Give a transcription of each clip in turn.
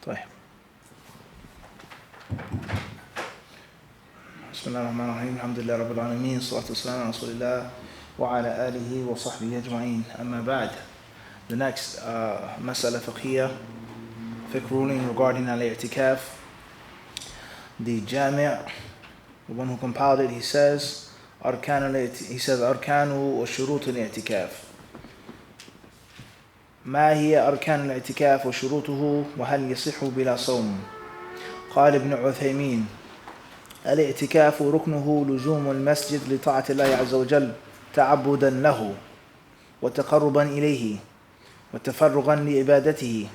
طيب. بسم الله الرحمن الرحيم الحمد لله رب العالمين الصلاة والسلام على رسول الله وعلى آله وصحبه أجمعين أما بعد. The next mas'ala fiqhiyya, fiqh ruling regarding al-Itikaaf. The Jami', the one who compiled it, he says أركان wa shurut al-Itikaaf. ما هي أركان الاعتكاف وشروطه وهل يصح بلا صوم؟ قال ابن عثيمين الاعتكاف ركنه لزوم المسجد لطاعة الله عز وجل تعبدا له وتقربا إليه وتفرغا لعبادته،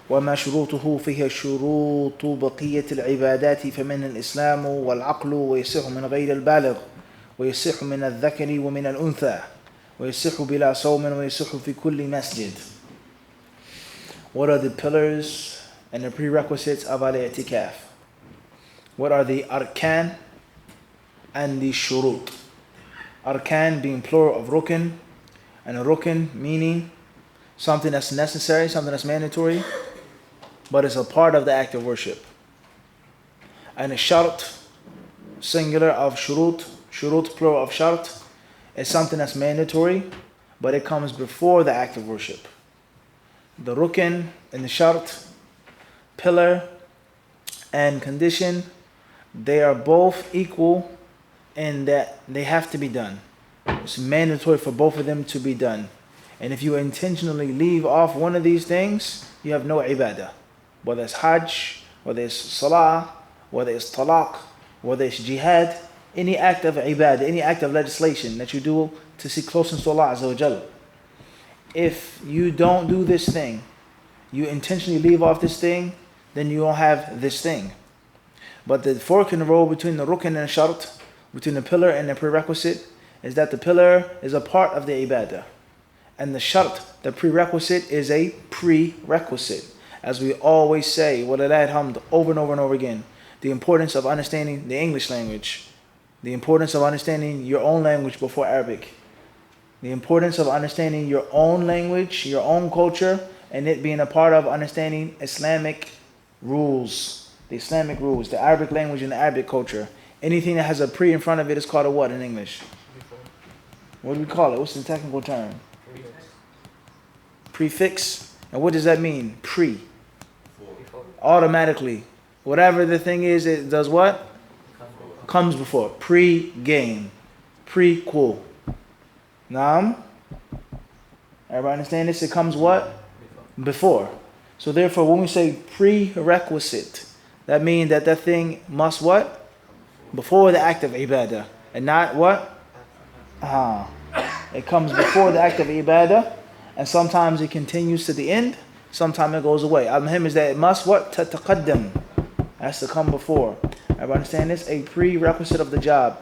وما شروطه فهي شروط بقية العبادات فمن الإسلام والعقل، ويصح من غير البالغ، ويصح من الذكر ومن الأنثى، ويصح بلا صوم، ويصح في كل مسجد. What are the pillars and the prerequisites of al-Itikaaf? What are the arkan and the shurut? Arkan being plural of rukn, and a rukn meaning something that's necessary, something that's mandatory, but it's a part of the act of worship. And a shart, singular of shurut plural of shart, is something that's mandatory, but it comes before the act of worship. The rukn and the shart, pillar and condition, they are both equal in that they have to be done. It's mandatory for both of them to be done. And if you intentionally leave off one of these things, you have no ibadah. Whether it's hajj, whether it's salah, whether it's talaq, whether it's jihad, any act of ibadah, any act of legislation that you do to seek closeness to Allah Azza wa Jalla. If you don't do this thing, you intentionally leave off this thing, then you don't have this thing. But the fork in the road between the rukn and the shart, between the pillar and the prerequisite, is that the pillar is a part of the ibadah. And the shart, the prerequisite, is a prerequisite. As we always say, walillahi alhamd, over and over and over again, the importance of understanding the English language, the importance of understanding your own language before Arabic, the importance of understanding your own language, your own culture, and it being a part of understanding Islamic rules, the Islamic rules, the Arabic language and the Arabic culture. Anything that has a pre in front of it is called a what in English? What do we call it? What's the technical term? Prefix. And what does that mean? Pre. Automatically. Whatever the thing is, it does what? Comes before. Pre-game. Prequel. Naam? Everybody understand this? It comes what? Before. So therefore, when we say prerequisite, that means that thing must what? Before the act of ibadah. And not what? It comes before the act of ibadah. And sometimes it continues to the end. Sometimes it goes away. Al-Muhim is that it must what? Tataqaddam. Has to come before. Everybody understand this? A prerequisite of the job.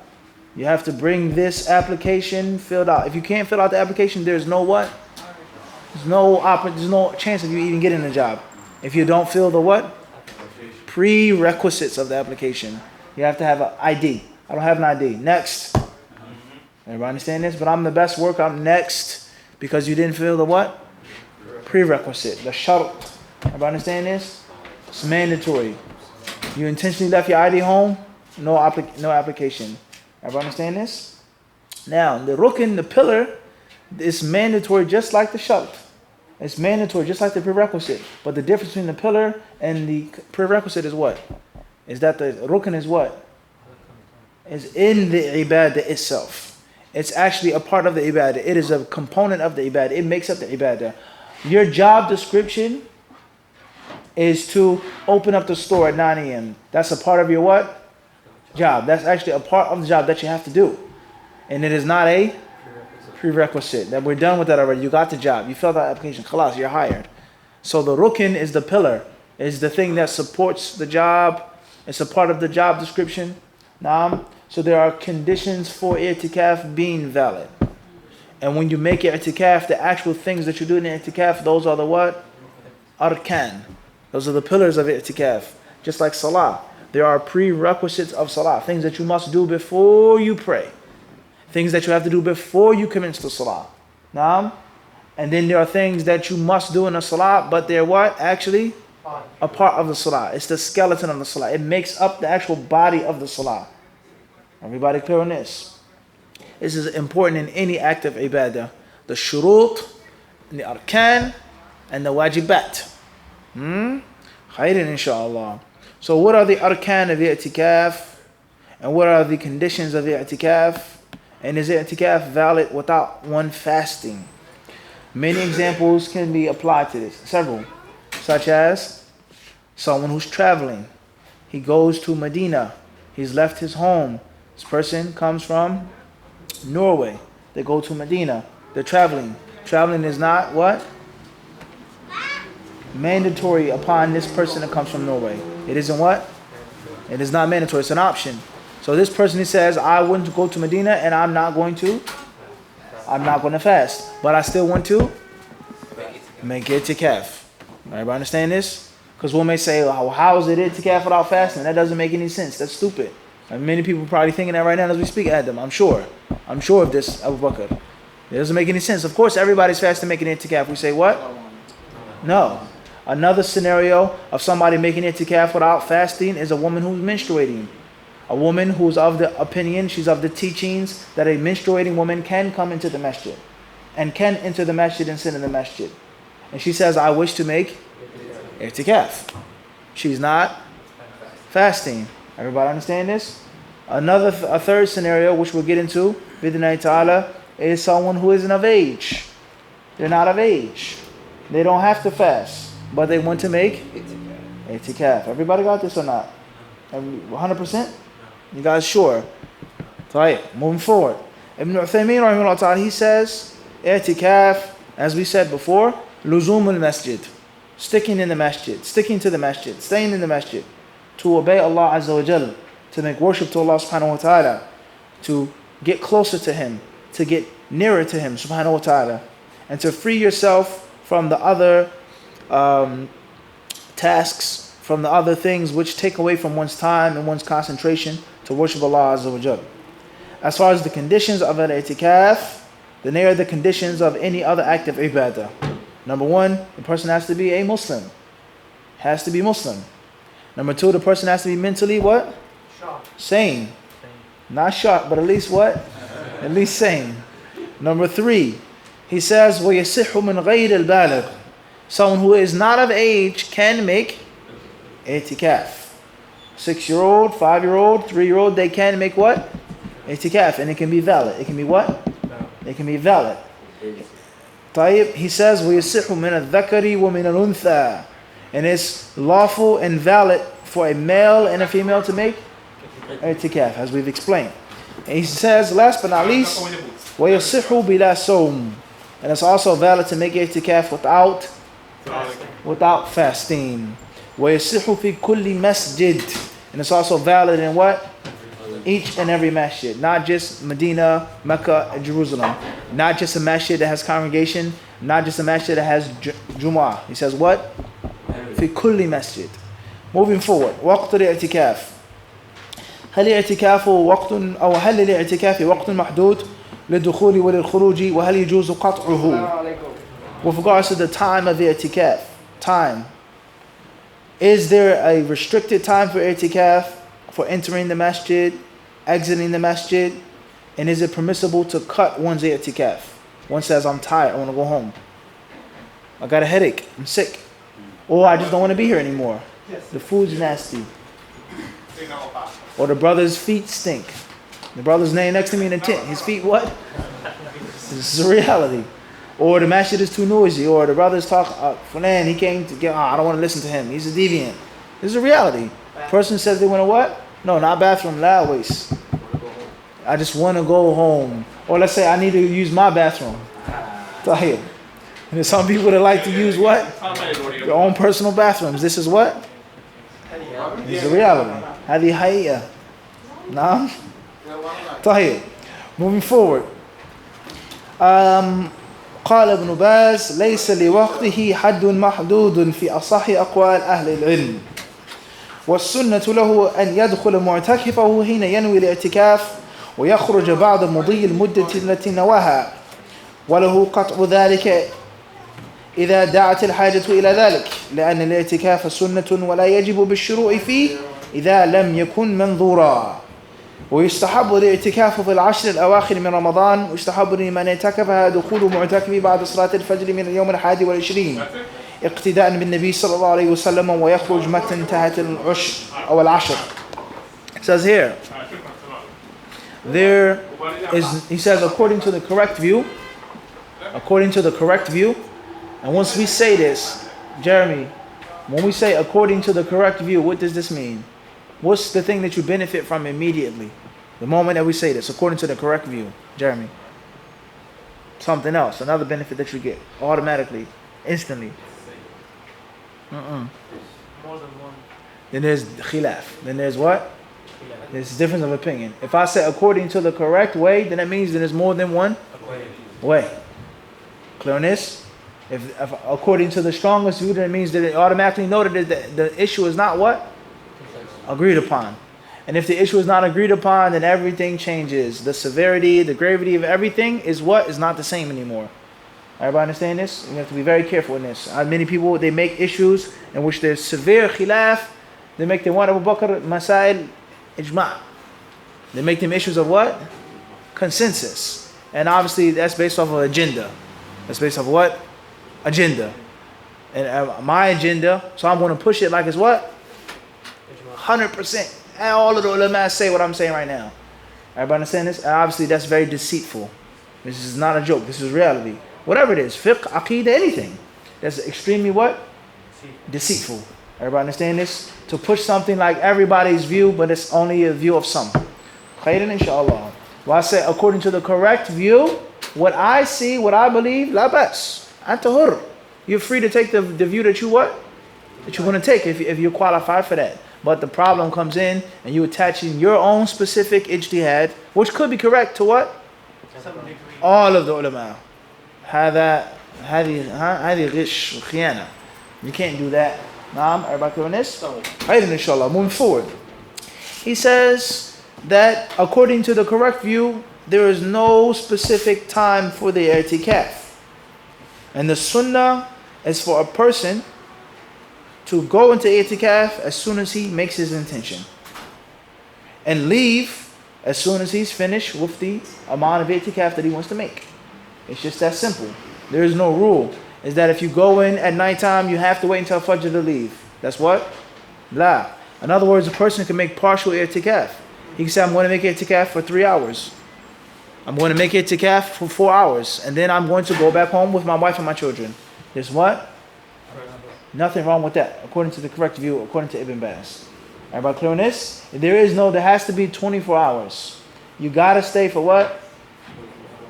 You have to bring this application filled out. If you can't fill out the application, there's no what? There's no chance of you even getting the job. If you don't fill the what? Prerequisites of the application. You have to have an ID. I don't have an ID. Next. Everybody understand this? But I'm the best worker. I'm next because you didn't fill the what? Prerequisite. The shart. Everybody understand this? It's mandatory. You intentionally left your ID home? No application. Everybody understand this? Now, the rukn, the pillar, is mandatory just like the shart. It's mandatory just like the prerequisite. But the difference between the pillar and the prerequisite is what? Is that the rukn is what? Is in the ibadah itself. It's actually a part of the ibadah. It is a component of the ibadah. It makes up the ibadah. Your job description is to open up the store at 9 a.m. That's a part of your what? Job. That's actually a part of the job that you have to do. And it is not a prerequisite. That we're done with that already. You got the job. You filled out the application. Khalas, you're hired. So the rukn is the pillar. Is the thing that supports the job. It's a part of the job description. Naam. So there are conditions for i'tikaf being valid. And when you make i'tikaf, the actual things that you do in i'tikaf, those are the what? Arkan. Those are the pillars of i'tikaf. Just like salah. There are prerequisites of salah. Things that you must do before you pray. Things that you have to do before you commence the salah. Naam. And then there are things that you must do in a salah, but they're what? Actually A part of the salah. It's the skeleton of the salah. It makes up the actual body of the salah. Everybody clear on this? This is important in any act of ibadah. The shurut, the arkan, and the wajibat. Khairin inshallah. So what are the arkan of i'tikaf? And what are the conditions of i'tikaf? And is i'tikaf valid without one fasting? Many examples can be applied to this. Several. Such as someone who's traveling. He goes to Medina. He's left his home. This person comes from Norway. They go to Medina. They're traveling. Traveling is not what? Mandatory upon this person that comes from Norway. It isn't what? It is not mandatory. It's an option. So this person, he says, I wouldn't go to Medina and I'm not going to fast. But I still want to make itikaf. Everybody understand this? Because one may say, well, how is it itikaf without fasting? That doesn't make any sense. That's stupid. And many people are probably thinking that right now as we speak, Adam. I'm sure of this, Abu Bakr. It doesn't make any sense. Of course, everybody's fasting making itikaf. We say what? No. Another scenario of somebody making itikaf without fasting is a woman who's menstruating. A woman who's of the opinion, she's of the teachings that a menstruating woman can come into the masjid and can enter the masjid and sit in the masjid. And she says, I wish to make itikaf. She's not fasting. Everybody understand this? A third scenario, which we'll get into, bid'nillahi ta'ala, is someone who isn't of age. They're not of age. They don't have to fast, but they want to make itikaf. Everybody got this or not? 100%? You guys sure? Right, moving forward. Ibn Uthaymeen rahimahullah ta'ala, he says, itikaf, as we said before, luzum al-masjid. Sticking in the masjid, sticking to the masjid, staying in the masjid, to obey Allah Azza wa Jal, to make worship to Allah subhanahu wa ta'ala, to get closer to Him, to get nearer to Him subhanahu wa ta'ala, and to free yourself from the other tasks, from the other things which take away from one's time and one's concentration to worship Allah Azza wa Jal. As far as the conditions of al-itikaf, then they are the conditions of any other act of ibadah. Number one, the person has to be a Muslim. Has to be Muslim. Number two, the person has to be mentally what? Sane. Not shocked, but at least what? At least sane. Number three, he says, وَيَصِحُّ مِنْ غَيْرِ الْبَالِغِ. Someone who is not of age can make itikaf. 6-year-old, 5-year-old, 3-year-old, they can make what? Itikaf. And it can be valid. It can be what? It can be valid. He says, وَيَصِحُّ مِنَ الذَّكَرِ وَمِنَ الْأُنْثَى. And it's lawful and valid for a male and a female to make itikaf, as we've explained. And he says, last but not least, وَيَصِحُّ بِلَا صَوْمٍ. And it's also valid to make itikaf without fasting. وَيَصِحُّ فِي كُلِّ مَسْجِدٍ. And it's also valid in what? Each and every masjid. Not just Medina, Mecca, and Jerusalem. Not just a masjid that has congregation. Not just a masjid that has Jumu'ah. He says what? في كل مسجد. Moving forward. وقت الاعتكاف. هل الاعتكاف وقت أو هل الاعتكاف وقت محدود للدخول وللخروج وهل يجوز قطعه? With regards to the time of the i'tikaf, time. Is there a restricted time for i'tikaf, for entering the masjid, exiting the masjid? And is it permissible to cut one's i'tikaf? One says, I'm tired, I want to go home. I got a headache, I'm sick. Or I just don't want to be here anymore. The food's nasty. Or the brother's feet stink. The brother's laying next to me in the tent. His feet what? This is a reality. Or the masjid is too noisy. Or the brother's talking, Fulan, he came to get, I don't want to listen to him. He's a deviant. This is a reality. Person says they want to what? No, not bathroom, loud waste. I just want to go home. Or let's say I need to use my bathroom. Tahir. And there's some people that like to use what? Their own personal bathrooms. This is what? This is a reality. هذه حقيقة. نعم. طيب. Moving forward. قال ابن باز ليس لوقته حد محدود في أصح أقوال أهل العلم. والسنة له أن يدخل معتكفه حين ينوي الاعتكاف ويخرج بعد مضي المدة التي نواها وله قطع ذلك إذا دعت الحاجة إلى ذلك لأن الاعتكاف سنة ولا يجب بالشروع فيه إذا لم يكن منظورا. ويستحب الاعتكاف في العشر الأواخر من رمضان، ويستحب لمن اعتكف دخول معتكفه بعد صلاة الفجر من اليوم 21 اقتداء بالنبي صلى الله عليه وسلم، ويخرج متى انتهت العشر أو العشر. It says here, there is, he says, according to the correct view, and once we say this, Jeremy, when we say according to the correct view, what does this mean? What's the thing that you benefit from immediately? The moment that we say this, according to the correct view, Jeremy. Something else, another benefit that you get automatically, instantly. More than one. Then there's khilaf. Then there's what? There's difference of opinion. If I say according to the correct way, then that means that there's more than one way. Clear on this? If according to the strongest view, then it means that it automatically noted that the issue is not what? Agreed upon. And if the issue is not agreed upon, then everything changes. The severity, the gravity of everything is what? Is not the same anymore. Everybody understand this? You have to be very careful in this. Many people, they make issues in which there's severe khilaf. They make them what? Abu Bakr, Masail, Ijma'. They make them issues of what? Consensus. And obviously that's based off of agenda. That's based off what? Agenda. And my agenda, so I'm going to push it like it's what? 100%. And all of the ulama say what I'm saying right now. Everybody understand this? And obviously that's very deceitful. This is not a joke. This is reality. Whatever it is, fiqh, aqeedah, anything. That's extremely what? Deceitful. Everybody understand this? To push something like everybody's view, but it's only a view of some. Khairan inshallah. Well, I say according to the correct view, what I see, what I believe, la bas. Anta hur. You're free to take the view that you what? That you're going to take if you qualify for that. But the problem comes in and you attaching your own specific ijtihad, which could be correct to what? All of the ulama. هذه غش وخيانة. You can't do that. Everybody clear on this? Inshallah. Moving forward. He says that according to the correct view, there is no specific time for the itikaf. And the sunnah is for a person to go into itikaf as soon as he makes his intention, and leave as soon as he's finished with the amount of itikaf that he wants to make. It's just that simple. There is no rule. Is that if you go in at nighttime, you have to wait until Fajr to leave. That's what? La. In other words, a person can make partial itikaf. He can say, I'm going to make itikaf for 3 hours. I'm going to make itikaf for 4 hours. And then I'm going to go back home with my wife and my children. There's what? Nothing wrong with that, according to the correct view, according to Ibn Baz. Everybody clear on this? There has to be 24 hours. You got to stay for what?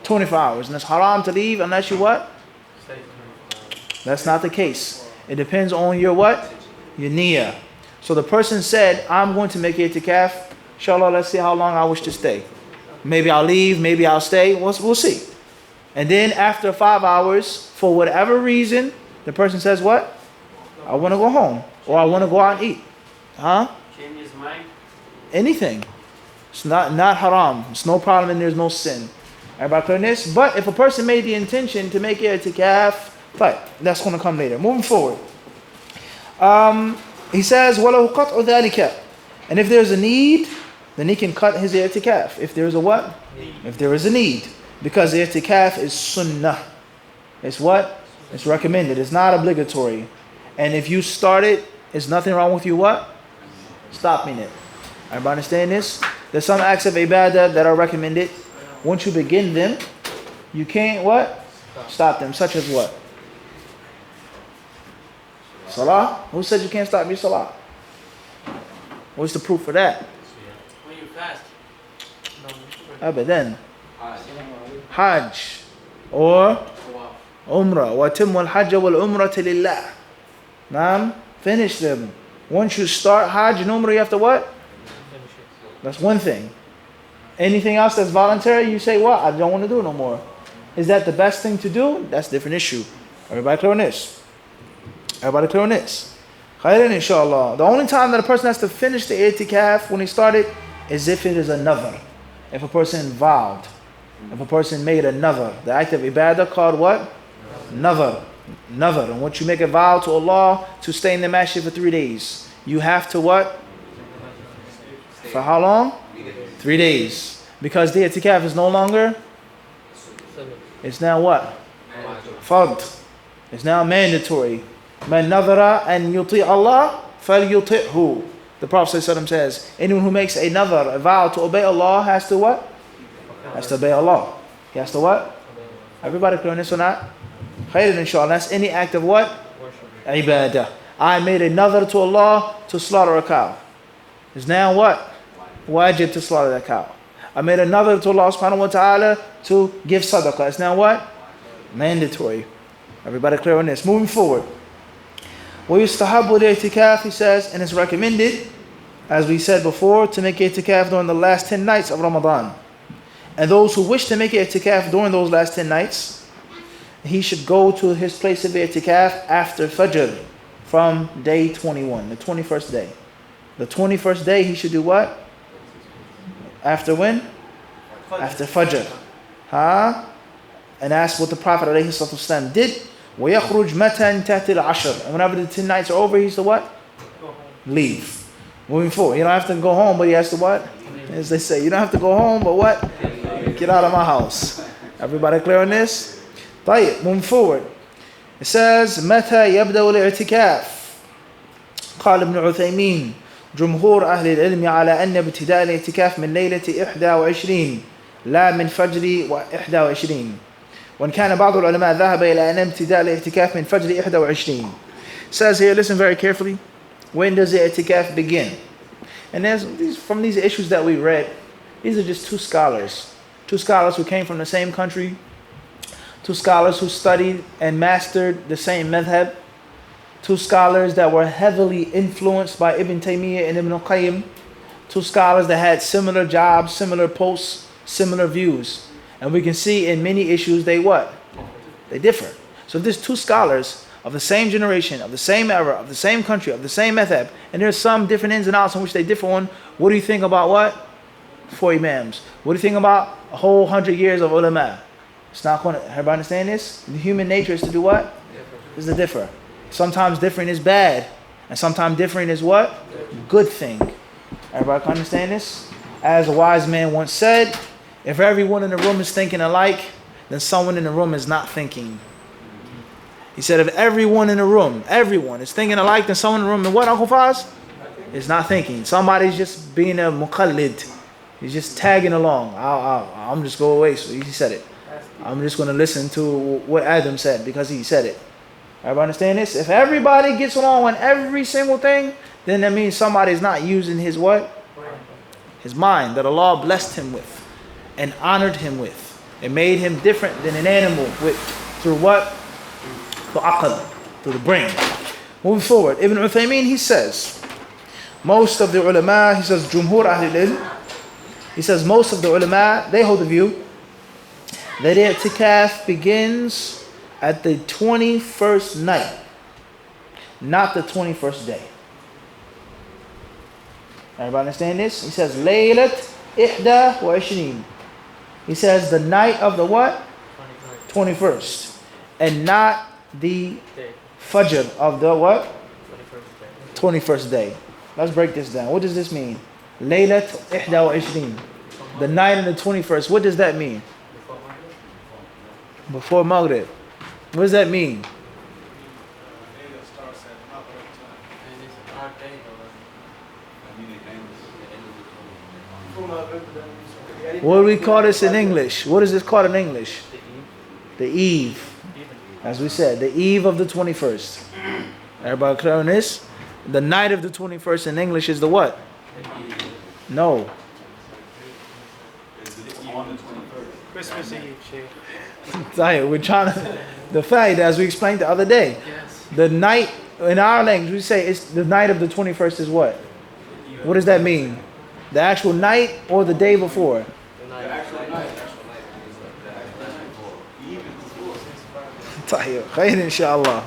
24 hours. And it's haram to leave unless you what? That's not the case. It depends on your what? Your niyyah. So the person said, I'm going to make itikaf. Inshallah, let's see how long I wish to stay. Maybe I'll leave, maybe I'll stay. We'll see. And then after 5 hours, for whatever reason, the person says what? I want to go home, or I want to go out and eat. Change his mind? Anything. It's not haram. It's no problem and there's no sin. Everybody clear on this? But if a person made the intention to make itikaf, that's going to come later. Moving forward. He says, وَلَوْ قَطْعُ ذَلِكَ. And if there's a need, then he can cut his itikaf. If there's a what? If there is a need. Because the itikaf is sunnah. It's what? It's recommended. It's not obligatory. And if you start it, there's nothing wrong with you what? Stopping it. Everybody understand this? There's some acts of ibadah that are recommended. Once you begin them, you can't what? Stop them. Such as what? Salah? Who said you can't stop your salah? What's the proof for that? When you fast. Abadan. Hajj. Or Umrah. وَأَتِمُّ الْحَجَّ وَالْعُمْرَةَ لِلَّهِ. Finish them. Once you start Hajj and Umrah, you have to what? That's one thing. Anything else that's voluntary, you say, what? I don't want to do it no more. Is that the best thing to do? That's a different issue. Everybody clear on this? Everybody clear on this? Khairan inshallah. The only time that a person has to finish the itikaf when he started is if it is a nadhr. If a person vowed. If a person made a nadhr. The act of ibadah called what? Nadhr. Nadhr. And once you make a vow to Allah to stay in the masjid for 3 days, you have to what? For how long? 3 days. Because the itikaf is no longer, it's now what? Fard. It's now mandatory. Man nadhara an yuti' Allah, falyuti'hu. The Prophet ﷺ says, anyone who makes a nadhr, a vow to obey Allah, has to what? Has to obey Allah. He has to what? Everybody clear on this or not? Khairan inshallah. That's any act of what? Ibadah. I made a nadhr to Allah to slaughter a cow. It's now what? Wajib to slaughter that cow. I made a nadhr to Allah subhanahu wa ta'ala to give sadaqah. It's now what? Mandatory. Everybody clear on this? Moving forward. وَيُسْتَحَبُّ الْإِعْتِكَافِ, he says, and it's recommended, as we said before, to make itikaf during the last 10 nights of Ramadan. And those who wish to make itikaf during those last 10 nights, he should go to his place of itikaf after Fajr from day 21, the 21st day. The 21st day he should do what? After when? After Fajr. And that's what the Prophet ﷺ did. وَيَخْرُجْ مَتًا تَحْتِ الْعَشْرِ. And whenever the 10 nights are over, he's to what? Leave. Moving forward. You don't have to go home, but he has to what? As they say, you don't have to go home, but what? Get out of my house. Everybody clear on this? طيب, moving forward. It says, متى يبدأ الاعتكاف؟ قال ابن عثيمين جمهور أهل العلم على أن ابتداء الاعتكاف من ليلة 21 لا من فجر 21. وإن كان بعض العلماء ذهب إلى أن ابتداء الاعتكاف من فجر 21. Says here, listen very carefully. When does the i'tikaf begin? And from these issues that we read, these are just two scholars who came from the same country, two scholars who studied and mastered the same madhab, two scholars that were heavily influenced by Ibn Taymiyyah and Ibn al-Qayyim, two scholars that had similar jobs, similar posts, similar views. And we can see in many issues they what? They differ. So if there's two scholars of the same generation, of the same era, of the same country, of the same madhab, and there's some different ins and outs in which they differ on, what do you think about what? 4 imams. What do you think about a whole 100 years of ulama? It's not going to, everybody understand this? The human nature is to do what? Is to differ. Sometimes different is bad, and sometimes different is what? Good thing. Everybody can understand this? As a wise man once said, if everyone in the room is thinking alike, then someone in the room is not thinking. He said, if everyone in the room, everyone is thinking alike, then someone in the room, and what, Uncle Faz? Is not thinking. Somebody's just being a muqallid. He's just tagging along. I'm just go away. So he said it. I'm just going to listen to what Adam said because he said it. Everybody understand this? If everybody gets along on every single thing, then that means somebody's not using his what? His mind that Allah blessed him with and honored him with. It made him different than an animal with through what? Through aql, through the brain. Moving forward, Ibn Uthaymeen, he says, most of the ulama, he says, Jumhur Ahlul Ilm, he says most of the ulama, they hold the view that i'tikaf begins at the 21st night, not the 21st day. Everybody understand this? He says, Laylat 21. He says the night of the what? 21st. And not the fajr of the what? 21st day. Let's break this down. What does this mean? Laylat 21. The night of the 21st. What does that mean? Before Maghrib. What does that mean? What do we call this in English? What is this called in English? The eve. As we said, the eve of the 21st. Everybody clear on this? The night of the 21st in English is the what? No. Christmas Eve, Sheikh. We're trying to, the fact, as we explained the other day, the night, in our language, we say it's the night of the 21st is what? What does that mean? The actual night or the day before? The actual night. Khayr, inshallah.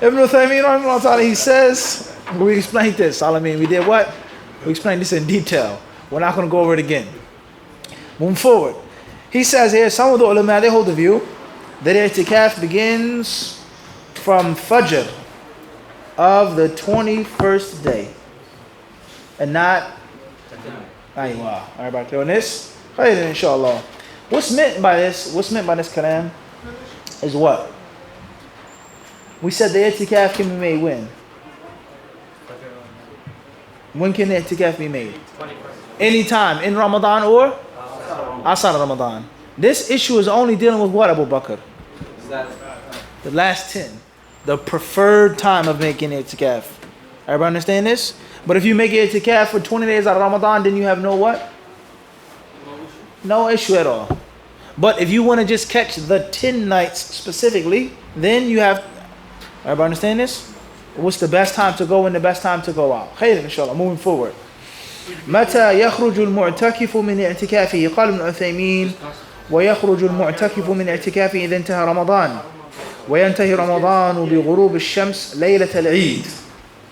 Ibn Uthaymeen, he says, we explained this. We did what? We explained this in detail. We're not going to go over it again. Moving forward. He says here, some of the ulama, they hold the view that i'tikaf begins from Fajr of the 21st day. And not Aywa. Everybody clear on this? Khayr, inshallah. What's meant by this kalam is what? We said the itikaf can be made when? When can the itikaf be made? Anytime, in Ramadan or outside of Ramadan. This issue is only dealing with what, Abu Bakr? The last 10. The preferred time of making itikaf. Everybody understand this? But if you make itikaf for 20 days out of Ramadan, then you have no what? No issue at all. But if you want to just catch the 10 nights specifically, then you have... Everybody understand this? What's the best time to go and the best time to go out? Khayr, inshallah. Moving forward. متى يخرج المعتكف من اعتكافه؟ قال ابن عثيمين ويخرج المعتكف من اعتكافه إذا انتهى رمضان وينتهي رمضان بغروب الشمس ليلة العيد.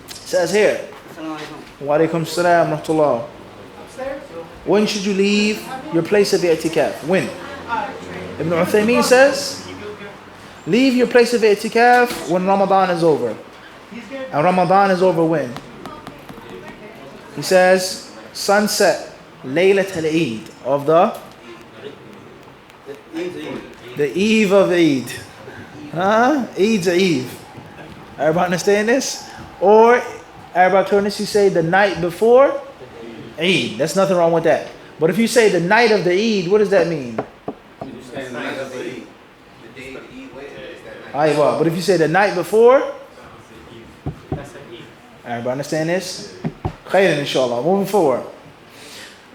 It says here. Wa alaikum assalam wa rahmatullah. When should you leave your place of i'tikaf? When? Ibn Uthaymeen says, leave your place of i'tikaf when Ramadan is over. And Ramadan is over when? He says, sunset, Laylat al-Eid, of the eve of Eid. Eid's Eve. Everybody understand this? Or, everybody clear this, you say the night before Eid. There's nothing wrong with that. But if you say the night of the Eid, what does that mean? But if you say the night before, everybody understand this? خير إن شاء الله. Moving forward.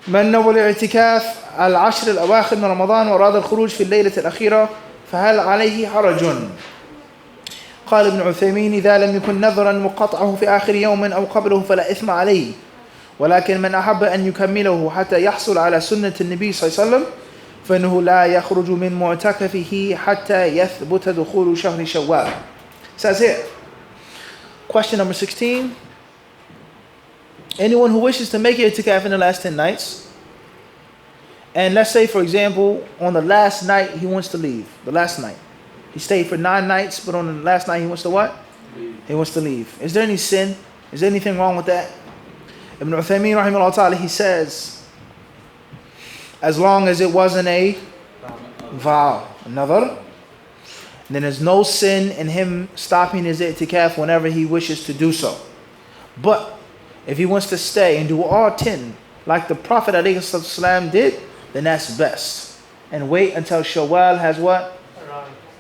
من نوى الاعتكاف العشر الأواخر من رمضان وأراد الخروج في الليلة الأخيرة فهل عليه حرج؟ قال ابن عثيمين إذا لم يكن نذرا وقطعه في آخر يوم أو قبله فلا إثم عليه، ولكن من أحب أن يكمله حتى يحصل على سنة النبي صلى الله عليه وسلم فإنه لا يخرج من معتكفه حتى يثبت دخول شهر شوال. Says here, question number 16. Anyone who wishes to make itikaf in the last 10 nights, and let's say, for example, on the last night he wants to leave. The last night. He stayed for 9 nights, but on the last night he wants to what? He wants to leave. Is there any sin? Is there anything wrong with that? Ibn Uthaymeen rahimahullah ta'ala, he says, as long as it wasn't a vow, another, then there's no sin in him stopping his itikaf whenever he wishes to do so. But if he wants to stay and do all 10, like the Prophet ﷺ did, then that's best. And wait until Shawwal has what?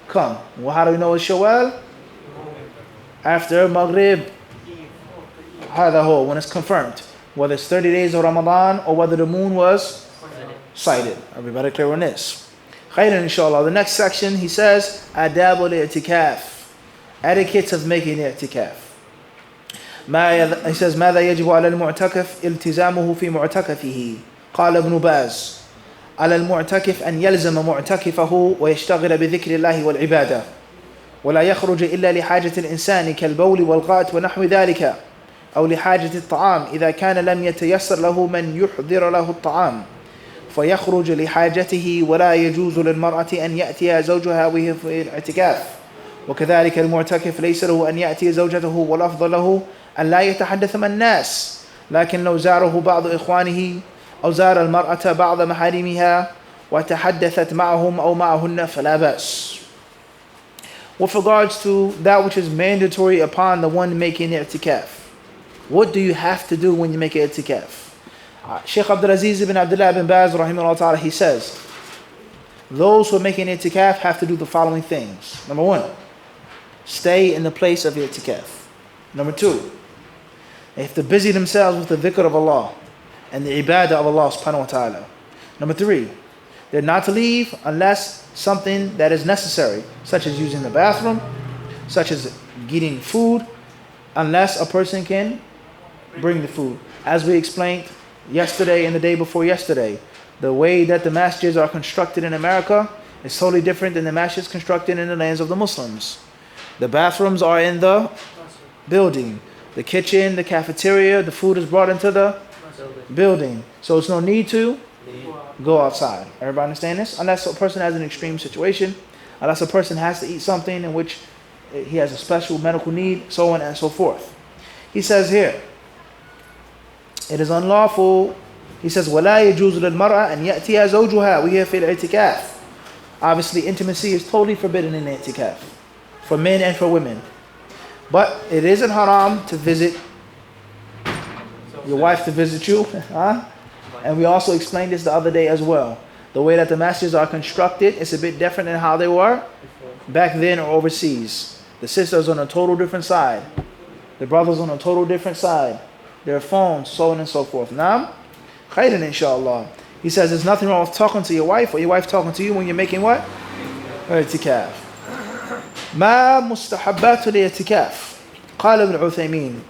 Come. Well, how do we know it's Shawwal? After Maghrib. When it's confirmed. Whether it's 30 days of Ramadan or whether the moon was sighted. Everybody clear on this? Khayran inshallah. The next section, he says, Adabul i'tikaf. Etiquettes of making i'tikaf. He says ماذا يجب على المعتكف التزامه في معتكفه. قال ابن باز على المعتكف أن يلزم معتكفه ويشتغل بذكر الله والعبادة ولا يخرج إلا لحاجة الإنسان كالبول والغائط ونحو ذلك أو لحاجة الطعام إذا كان لم يتيسر له من يحضر له الطعام فيخرج لحاجته ولا يجوز للمرأة أن يأتي زوجها وهي في الاعتكاف وكذلك المعتكف ليس له أن يأتي زوجته والأفضل له أن لا يتحدث مع الناس لكن لو زاره بعض إخوانه أو زار المرأة بعض محارمها وتحدثت معهم أو معهن فلا بأس. With regards to that which is mandatory upon the one making i'tikaf, what do you have to do when you make i'tikaf? Shaykh Abdul Aziz ibn Abdullah ibn Baz rahimahullah ta'ala, he says those who are making i'tikaf have to do the following things. Number 1, stay in the place of i'tikaf. Number 2, they have to busy themselves with the dhikr of Allah and the ibadah of Allah subhanahu wa ta'ala. Number 3, they're not to leave unless something that is necessary, such as using the bathroom, such as getting food, unless a person can bring the food. As we explained yesterday and the day before yesterday, the way that the masjids are constructed in America is totally different than the masjids constructed in the lands of the Muslims. The bathrooms are in the building. The kitchen, the cafeteria, the food is brought into the building. So it's no need to go outside. Everybody understand this? Unless a person has an extreme situation, unless a person has to eat something in which he has a special medical need, so on and so forth. He says here, it is unlawful. He says, وَلَا يَجُوزُ لِلْمَرْأَةِ أَنْ يَأْتِيَ زَوْجُهَا وَهِيَ فِي الْإِتِكَافِ. Obviously, intimacy is totally forbidden in the itikaf, for men and for women. But it isn't haram to visit your wife to visit you. Huh? And we also explained this the other day as well. The way that the masjids are constructed is a bit different than how they were back then or overseas. The sisters on a total different side. The brothers on a total different side. Their phones, so on and so forth. Now, khairan inshallah. He says there's nothing wrong with talking to your wife or your wife talking to you when you're making what? Itikaf. ما مستحبات الاعتكاف؟ قال ابن عثيمين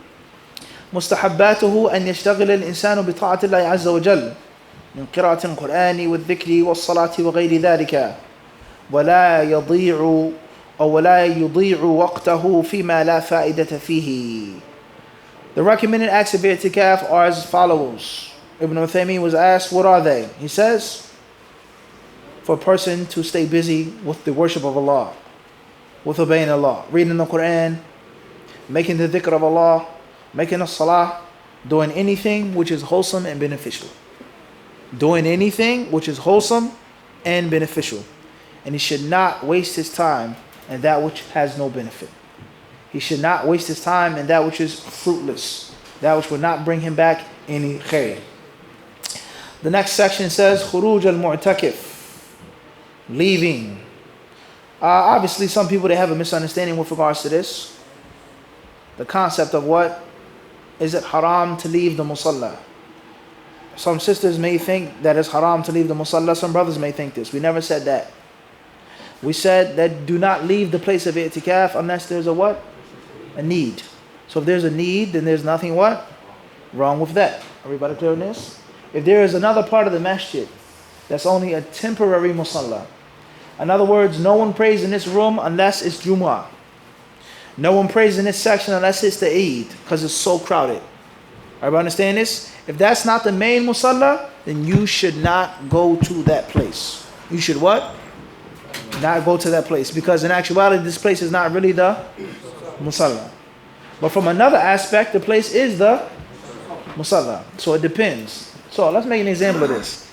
مستحباته أن يشتغل الإنسان بطاعة الله عز وجل من قراءة القرآن والذكر والصلاة وغير ذلك ولا يضيع وقته فيما لا فائدة فيه. The recommended acts of itikaf are as follows. Ibn Uthaymeen was asked, what are they? He says, for a person to stay busy with the worship of Allah, with obeying Allah, reading the Quran, making the dhikr of Allah, making a salah, doing anything which is wholesome and beneficial. Doing anything which is wholesome and beneficial. And he should not waste his time in that which has no benefit. He should not waste his time in that which is fruitless, that which will not bring him back any khair. The next section says, Khuruj al-Mu'takif, leaving. Obviously, some people, they have a misunderstanding with regards to this. The concept of what? Is it haram to leave the musalla? Some sisters may think that it's haram to leave the musalla. Some brothers may think this. We never said that. We said that do not leave the place of itikaf unless there's a what? A need. So if there's a need, then there's nothing what? Wrong with that. Everybody clear on this? If there is another part of the masjid that's only a temporary musalla. In other words, no one prays in this room unless it's Jumu'ah. No one prays in this section unless it's the Eid, because it's so crowded. Everybody understand this? If that's not the main musalla, then you should not go to that place. You should what? Not go to that place, because in actuality, this place is not really the musalla. But from another aspect, the place is the musalla. So it depends. So let's make an example of this.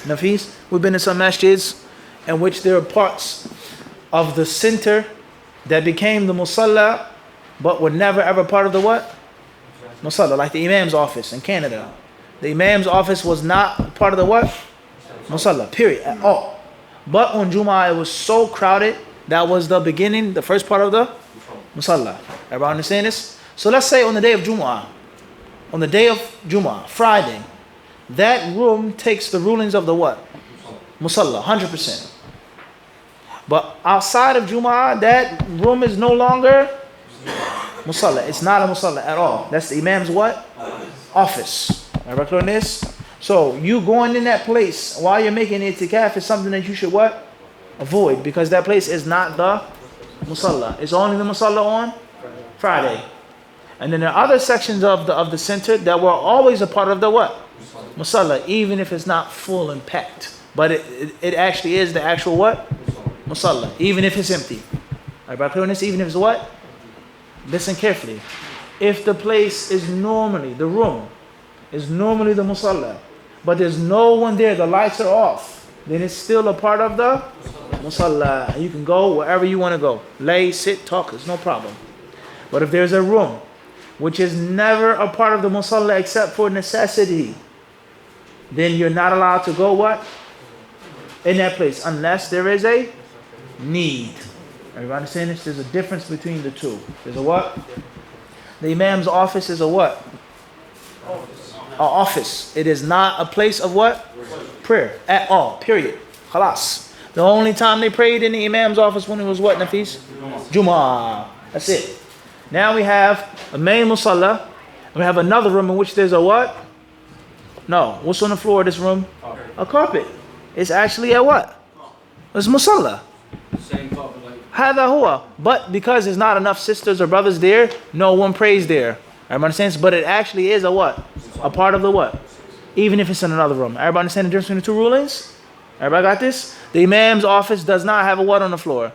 Nafis, we've been in some masjids in which there are parts of the center that became the musalla, but were never ever part of the what? Musalla, like the Imam's office in Canada. The Imam's office was not part of the what? Musalla, period, at all. But on Jumu'ah, it was so crowded, that was the beginning, the first part of the musalla. Everybody understand this? So let's say on the day of Jumu'ah, Friday, that room takes the rulings of the what? Musalla, 100%. But outside of Jumu'ah, that room is no longer musalla. It's not a musalla at all. That's the Imam's what? Office. Everybody clear on this? So you going in that place while you're making itikaf is something that you should what? Avoid, because that place is not the musalla. It's only the musalla on Friday. And then there are other sections of the center that were always a part of the what? Musalla, even if it's not full and packed. But it actually is the actual what? Musalla, even if it's empty. Everybody clear on this? Even if it's what? Listen carefully. If the place is normally, the room is normally the musalla, but there's no one there, the lights are off, then it's still a part of the musalla. You can go wherever you want to go. Lay, sit, talk, it's no problem. But if there's a room which is never a part of the musalla except for necessity, then you're not allowed to go what? In that place, unless there is a need. Everybody understand this? There's a difference between the two. There's a what? The Imam's office is a what? An office. It is not a place of what? Prayer. At all. Period. Khalas. The only time they prayed in the Imam's office when it was what, Nafis? Jumu'ah. That's it. Now we have a main musalla. And we have another room in which there's a what? No. What's on the floor of this room? A carpet. It's actually a what? It's musalla. Same carpet like. هذا هو. But because there's not enough sisters or brothers there, no one prays there. Everybody understands? But it actually is a what? A part of the what? Even if it's in another room. Everybody understand the difference between the two rulings? Everybody got this? The Imam's office does not have a what on the floor?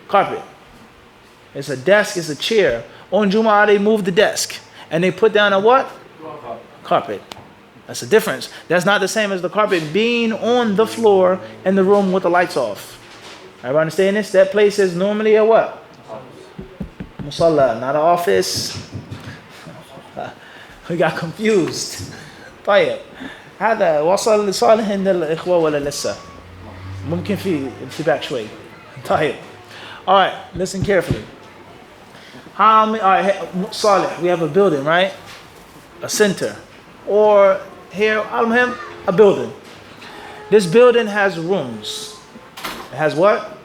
Carpet. It's a desk, it's a chair. On Jumu'ah, they move the desk. And they put down a what? Carpet. That's the difference. That's not the same as the carpet being on the floor in the room with the lights off. Everybody understand this? That place is normally a what? Musalla, not an office. We got confused. طيب هذا وصل لصالح عند الإخوة ولا لسه؟ ممكن في انتباه شوي. طيب. All right, listen carefully. How many? All right, Salih, we have a building, right? A center, or here, al-muhim, a building. This building has rooms. It has what?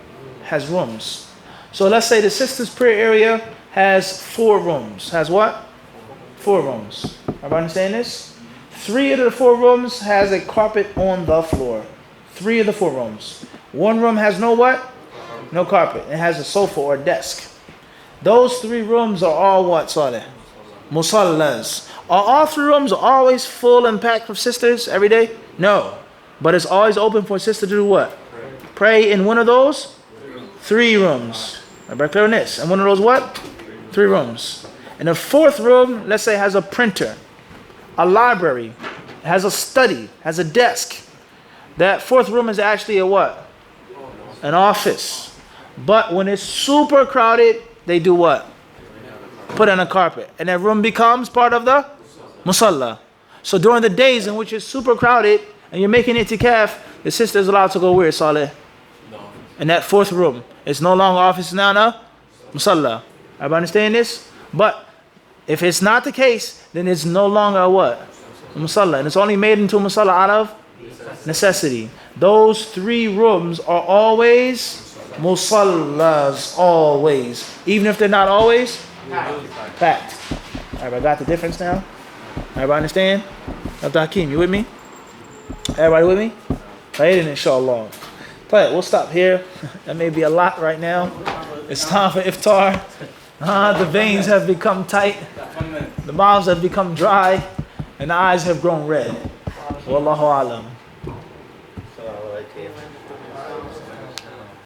It has rooms. So let's say the sisters' prayer area has 4 rooms. Has what? 4 rooms. Everybody understand this? 3 of the 4 rooms has a carpet on the floor. 3 of the 4 rooms. 1 room has no what? No carpet. It has a sofa or a desk. Those 3 rooms are all what, Saleh? Musallas. Are all 3 rooms always full and packed with sisters every day? No. But it's always open for a sister to do what? Pray in one of those 3 rooms. Everybody clear on this? And one of those what? 3 rooms. And the 4th room, let's say, has a printer, a library, has a study, has a desk. That 4th room is actually a what? An office. But when it's super crowded, they do what? Put on a carpet. And that room becomes part of the musalla. So during the days in which it's super crowded and you're making itikaf, the sister is allowed to go where, Saleh? In that 4th room. It's no longer office, now no? Musalla. Everybody understand this? But if it's not the case, then it's no longer a what? A musalla. And it's only made into a musalla out of necessity. Those 3 rooms are always musallas, always. Even if they're not always packed. Everybody got the difference now? Everybody understand? Dr. Hakeem, you with me? Everybody with me? Right, inshallah. But we'll stop here. That may be a lot right now. It's time for iftar. The veins have become tight. The mouths have become dry. And the eyes have grown red. Wallahu alam.